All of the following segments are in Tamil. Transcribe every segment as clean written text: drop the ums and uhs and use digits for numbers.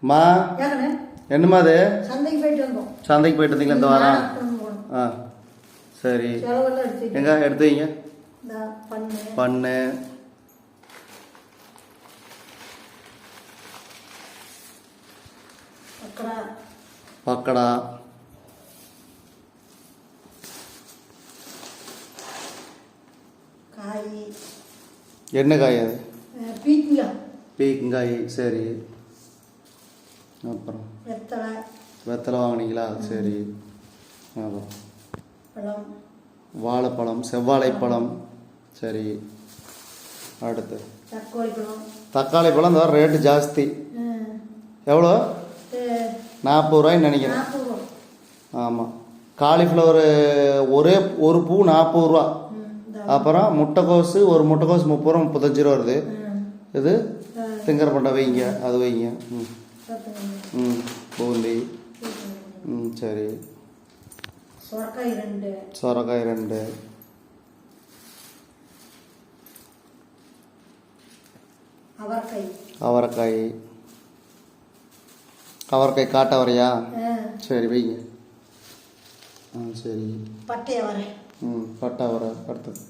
மா என்னம்மா அது? சந்தைக்கு போயிட்டு வந்தீங்களா இந்த வாரம்? ஆ சரி. எங்க எடுத்து வைங்க. பண்ணு பக்கடா என்ன காய் அது? பீக்கங்காய். சரி. அப்புறம் வெத்தலை வாங்கினீங்களா? சரி. அப்புறம் வாழைப்பழம், செவ்வாழைப்பழம். சரி. அடுத்து தக்காளி பழம். இந்த வாரம் ரேட்டு ஜாஸ்தி. எவ்வளோ? 40 ரூபாய்ன்னு நினைக்கிறேன். ஆமாம். காலிஃப்ளவர் ஒரு பூ 40 ரூபா. அப்புறம் முட்டைக்கோசு ஒரு முட்டைக்கோசு 30 ரூபா, 35 ரூபா வருது. இது திங்கர பண்டை வைங்க, அது வைங்க. பூந்தி. சரி. சொரக்காய் 2. அவரைக்காய் காட்ட வரையா? சரி வைங்க. சரி. பட்டை அவரை. அடுத்தது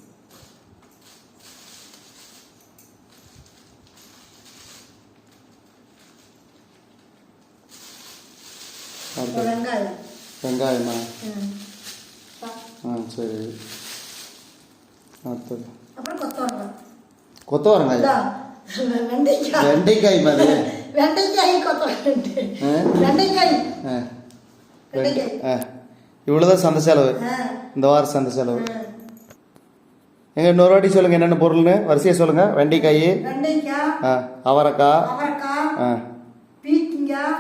வெங்காயமா? சரி. அடுத்தது கொத்தவரங்காய். வெண்டைக்காய் மாதிரி. இவ்வளோதான் சந்தை செலவு இந்த வாரம். சந்தை செலவு எங்க இன்னொரு வாட்டி சொல்லுங்க என்னென்ன பொருள்னு வரிசையா சொல்லுங்க. வெண்டைக்காய், அவரைக்காய்,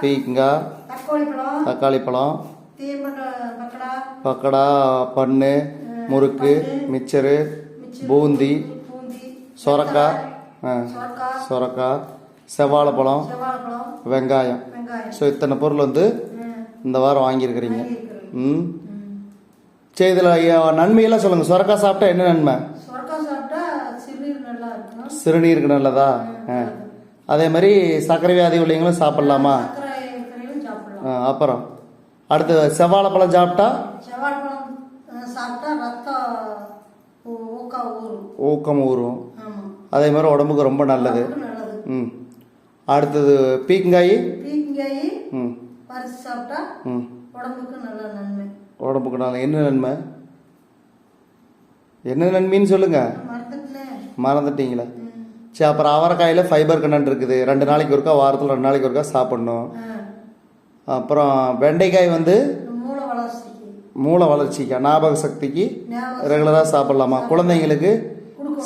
பீக்கங்காய், தக்காளி பழம், பக்கடா, பண்ணு, முறுக்கு, மிச்சரு, பூந்தி, சொரக்காய், செவ்வாழைப்பழம், வெங்காயம். ஸோ இத்தனை பொருள் வந்து இந்த வாரம் வாங்கியிருக்கிறீங்க. சரி. இதில் நன்மையெல்லாம் சொல்லுங்கள். சொரக்காய் சாப்பிட்டா என்ன நன்மை? சிறுநீருக்கு நல்லதா? அதே மாதிரி சர்க்கரை வியாதி உள்ளவங்களும் சாப்பிட்லாமா? அப்புறம் அடுத்து செவ்வாழைப்பழம் சாப்பிட்டா ஊக்கம் ஊறும். அதே மாதிரி உடம்புக்கு ரொம்ப நல்லது. அடுத்தது பீக்கங்காய். உடம்புக்கு நல்ல. என்ன நன்மைன்னு சொல்லுங்க. மறந்துட்டீங்களா? சரி. அப்புறம் அவரைக்காயில் ஃபைபர் கண்டென்ட் இருக்குது. 2 நாளைக்கு ஒருக்கா, வாரத்தில் 2 நாளைக்கு ஒருக்கா சாப்பிட்ணும். அப்புறம் வெண்டைக்காய் வந்து மூளை வளர்ச்சிக்கு, ஞாபக சக்திக்கு ரெகுலராக சாப்பிட்லாமா? குழந்தைங்களுக்கு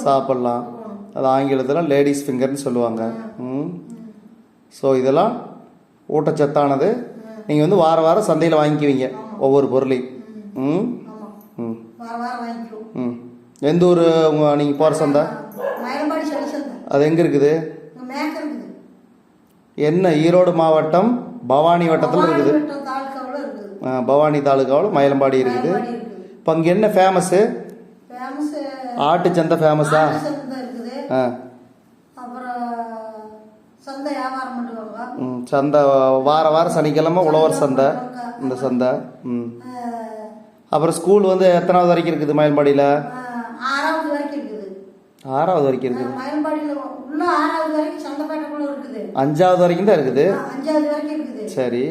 சாப்பிட்லாம். அது ஆங்கிலத்தில் லேடிஸ் ஃபிங்கர்னு சொல்லுவாங்க. ஸோ இதெல்லாம் ஊட்டச்சத்தானது. நீங்கள் வந்து வாரம் சந்தையில் வாங்கிக்குவீங்க ஒவ்வொரு பொருளையும். எந்த ஊர் நீங்கள் போகிற சந்தை? அது எங்கே இருக்குது? என்ன? ஈரோடு மாவட்டம் பவானி வட்டத்தில் இருக்குது. பவானி தாலுக்காவில் மயிலம்பாடி இருக்குது. இப்போ அங்கே என்ன ஃபேமஸ்ஸு? ஆட்டு சந்தை ஃபேமஸா? சந்தை வாரம் சனிக்கிழமை உழவர் சந்தை. இந்த சந்தை. அப்புறம் ஸ்கூல் வந்து எத்தனாவது வரைக்கும் இருக்குது மயிலம்பாடியில்? 6வது வரைக்கும் இருக்குது. 5வது வரைக்கும் தான் இருக்குது. சரி.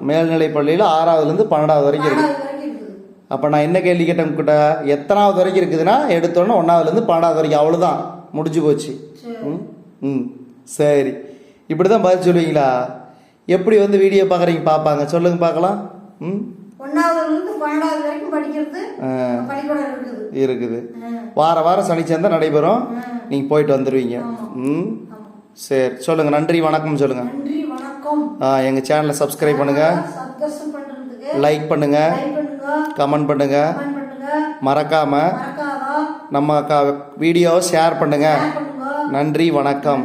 மேல்நிலை பள்ளியில் 6வதுலேருந்து 12வது வரைக்கும் இருக்குது. அப்போ நான் என்ன கேள்வி கேட்டேன் உங்ககிட்ட? எத்தனாவது வரைக்கும் இருக்குதுன்னா எடுத்தோன்னே 1வதுலேருந்து 12வது வரைக்கும். அவ்வளோதான், முடிஞ்சு போச்சு. சரி. இப்படி தான் பதில் சொல்லுவீங்களா? எப்படி வந்து வீடியோ பார்க்குறீங்க? பார்ப்பாங்க. சொல்லுங்க பார்க்கலாம். 1வதுலேருந்து 12வது வரைக்கும் படிக்கிறது இருக்குது. வாரம் சனிச்சந்தை நடைபெறும். நீங்கள் போயிட்டு வந்துடுவீங்க. சரி. சொல்லுங்கள். நன்றி வணக்கம் சொல்லுங்கள். எங்கள் சேனலை சப்ஸ்கிரைப் பண்ணுங்கள், லைக் பண்ணுங்கள், கமெண்ட் பண்ணுங்கள். மறக்காமல் நம்ம வீடியோவை ஷேர் பண்ணுங்கள். நன்றி வணக்கம்.